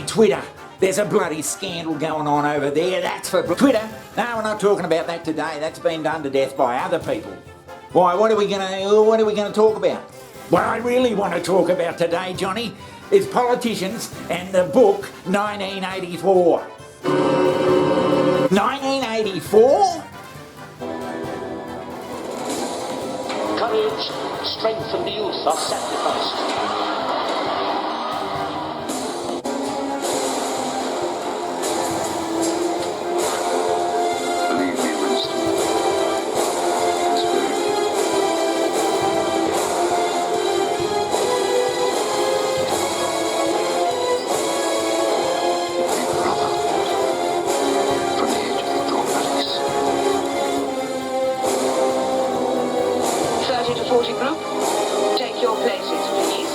Twitter. There's a bloody scandal going on over there. That's for Twitter. No, we're not talking about that today. That's been done to death by other people. Why, what are we going to talk about? What I really want to talk about today, Johnny, is politicians and the book 1984. 1984? Courage, strength and youth are sacrificed. Believe me, Winston. It's very good. Big brother, from the age of the oblivious. 30 to 40 group, take your places, please.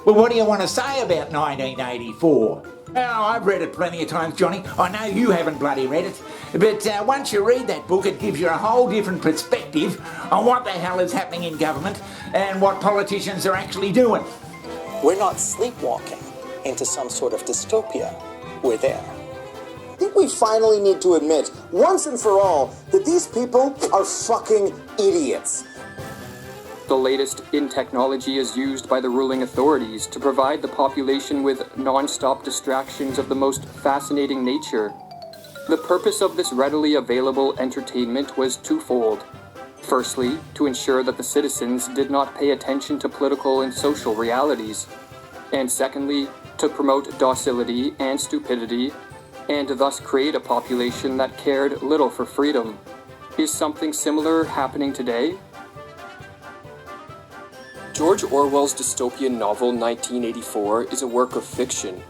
Well, what do you want to say about 1984? Oh, I've read it plenty of times, Johnny. I know you haven't bloody read it. But once you read that book, it gives you a whole different perspective on what the hell is happening in government and what politicians are actually doing. We're not sleepwalking into some sort of dystopia. We're there. I think we finally need to admit, once and for all, that these people are fucking idiots. The latest in technology is used by the ruling authorities to provide the population with non-stop distractions of the most fascinating nature. The purpose of this readily available entertainment was twofold. Firstly, to ensure that the citizens did not pay attention to political and social realities. And secondly, to promote docility and stupidity, and thus create a population that cared little for freedom. Is something similar happening today? George Orwell's dystopian novel 1984 is a work of fiction,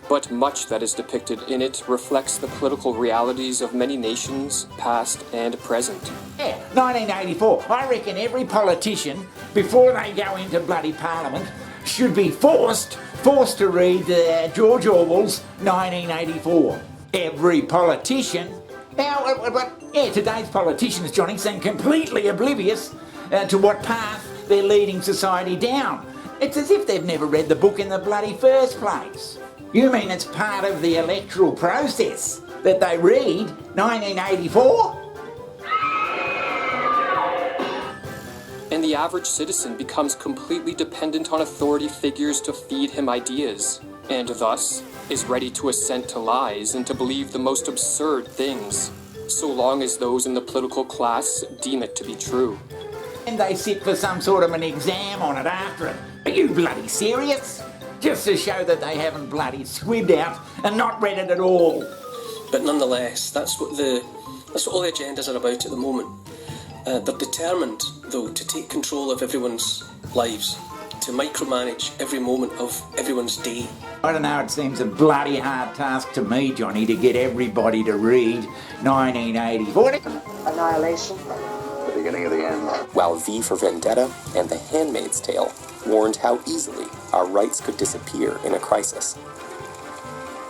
but much that is depicted in it reflects the political realities of many nations, past and present. Yeah, 1984. I reckon every politician, before they go into bloody parliament, should be forced to read George Orwell's 1984. Every politician. Now, today's politicians, Johnny, seem completely oblivious to what path they're leading society down. It's as if they've never read the book in the bloody first place. You mean it's part of the electoral process that they read 1984? And the average citizen becomes completely dependent on authority figures to feed him ideas, and thus is ready to assent to lies and to believe the most absurd things, so long as those in the political class deem it to be true. And they sit for some sort of an exam on it after it. Are you bloody serious? Just to show that they haven't bloody squibbed out and not read it at all. But nonetheless, that's what all the agendas are about at the moment. They're determined, though, to take control of everyone's lives, to micromanage every moment of everyone's day. I don't know, it seems a bloody hard task to me, Johnny, to get everybody to read 1984. Annihilation. The beginning of the end. While V for Vendetta and The Handmaid's Tale warned how easily our rights could disappear in a crisis.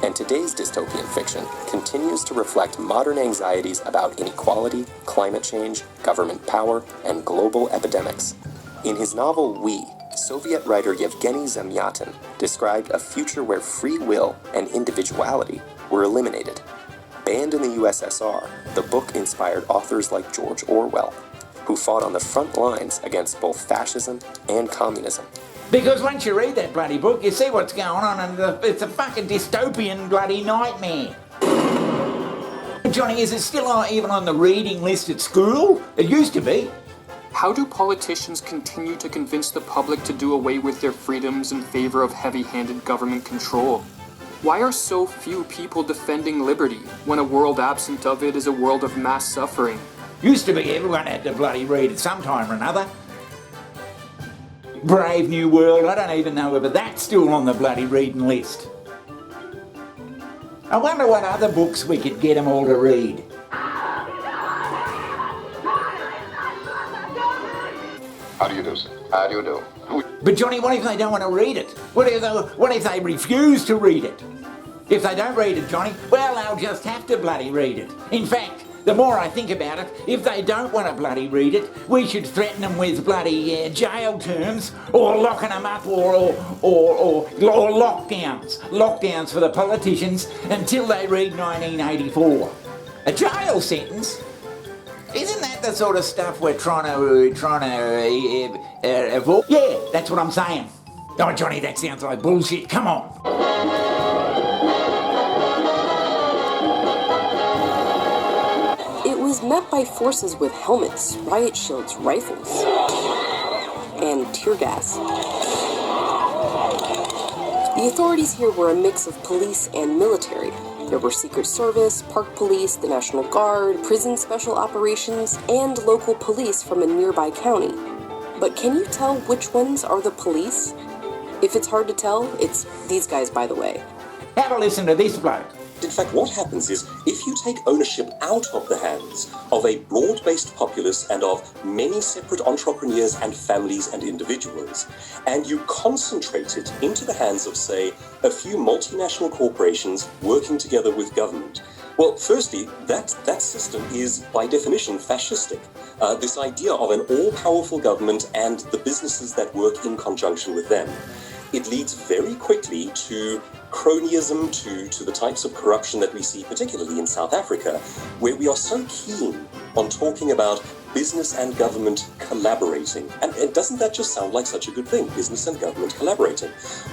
And today's dystopian fiction continues to reflect modern anxieties about inequality, climate change, government power, and global epidemics. In his novel We, Soviet writer Yevgeny Zamyatin described a future where free will and individuality were eliminated. Banned in the USSR, the book inspired authors like George Orwell, who fought on the front lines against both fascism and communism. Because once you read that bloody book, you see what's going on, and it's a fucking dystopian bloody nightmare. Johnny, is it still even on the reading list at school? It used to be. How do politicians continue to convince the public to do away with their freedoms in favor of heavy-handed government control? Why are so few people defending liberty when a world absent of it is a world of mass suffering? Used to be everyone had to bloody read it sometime or another. Brave New World, I don't even know whether that's still on the bloody reading list. I wonder what other books we could get them all to read. How do you do, sir? How do you do? But Johnny, what if they don't want to read it? What if they refuse to read it? If they don't read it, Johnny, well, they'll just have to bloody read it. In fact, The more I think about it, if they don't want to bloody read it, we should threaten them with bloody jail terms, or locking them up, or lockdowns. Lockdowns for the politicians until they read 1984. A jail sentence? Isn't that the sort of stuff we're trying to avoid? Yeah, that's what I'm saying. Oh, Johnny, that sounds like bullshit. Come on. It was met by forces with helmets, riot shields, rifles, and tear gas. The authorities here were a mix of police and military. There were Secret Service, Park Police, the National Guard, Prison Special Operations, and local police from a nearby county. But can you tell which ones are the police? If it's hard to tell, it's these guys, by the way. Have a listen to this bloke. In fact, what happens is, if you take ownership out of the hands of a broad-based populace and of many separate entrepreneurs and families and individuals, and you concentrate it into the hands of, say, a few multinational corporations working together with government, well, firstly, that system is, by definition, fascistic. This idea of an all-powerful government and the businesses that work in conjunction with them. It leads very quickly to cronyism, to the types of corruption that we see, particularly in South Africa, where we are so keen on talking about business and government collaborating. And doesn't that just sound like such a good thing, business and government collaborating?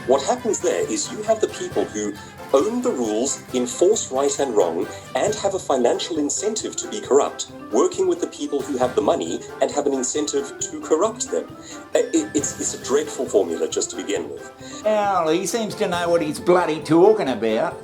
What happens there is you have the people who own the rules, enforce right and wrong, and have a financial incentive to be corrupt, working with the people who have the money and have an incentive to corrupt them. It's a dreadful formula just to begin with. Well, he seems to know what he's bloody talking about.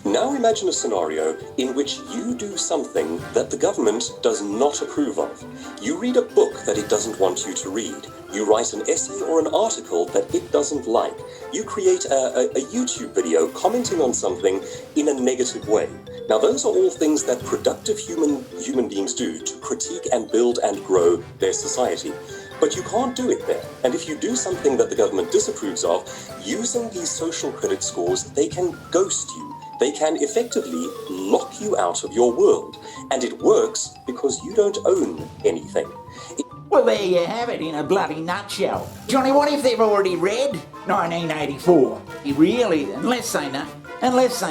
Now imagine a scenario in which you do something that the government does not approve of. You read a book that it doesn't want you to read. You write an essay or an article that it doesn't like. You create a YouTube video commenting on something in a negative way. Now those are all things that productive human beings do to critique and build and grow their society. But you can't do it there. And if you do something that the government disapproves of, using these social credit scores, they can ghost you. They can effectively lock you out of your world. And it works because you don't own anything. Well, there you have it in a bloody nutshell. Johnny, what if they've already read 1984? Really, unless they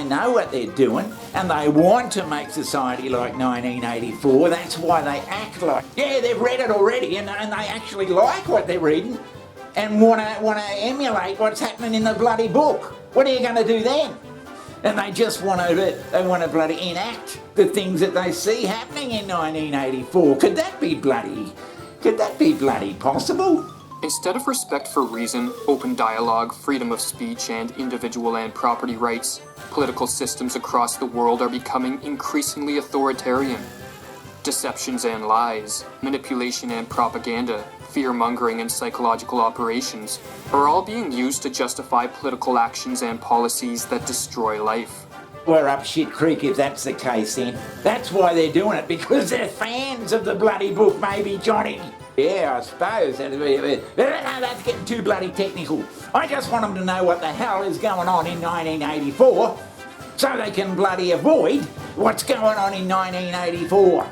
know what they're doing and they want to make society like 1984, that's why they act like, yeah, they've read it already and they actually like what they're reading and want to emulate what's happening in the bloody book. What are you going to do then? And they just want to bloody enact the things that they see happening in 1984. Could that be bloody possible? Instead of respect for reason, open dialogue, freedom of speech, and individual and property rights, political systems across the world are becoming increasingly authoritarian. Deceptions and lies, manipulation and propaganda, fear-mongering and psychological operations are all being used to justify political actions and policies that destroy life. We're up shit creek if that's the case then. That's why they're doing it, because they're fans of the bloody book, maybe, Johnny. Yeah, I suppose. That's getting too bloody technical. I just want them to know what the hell is going on in 1984 so they can bloody avoid what's going on in 1984.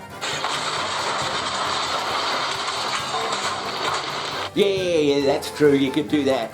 Yeah, that's true. You could do that.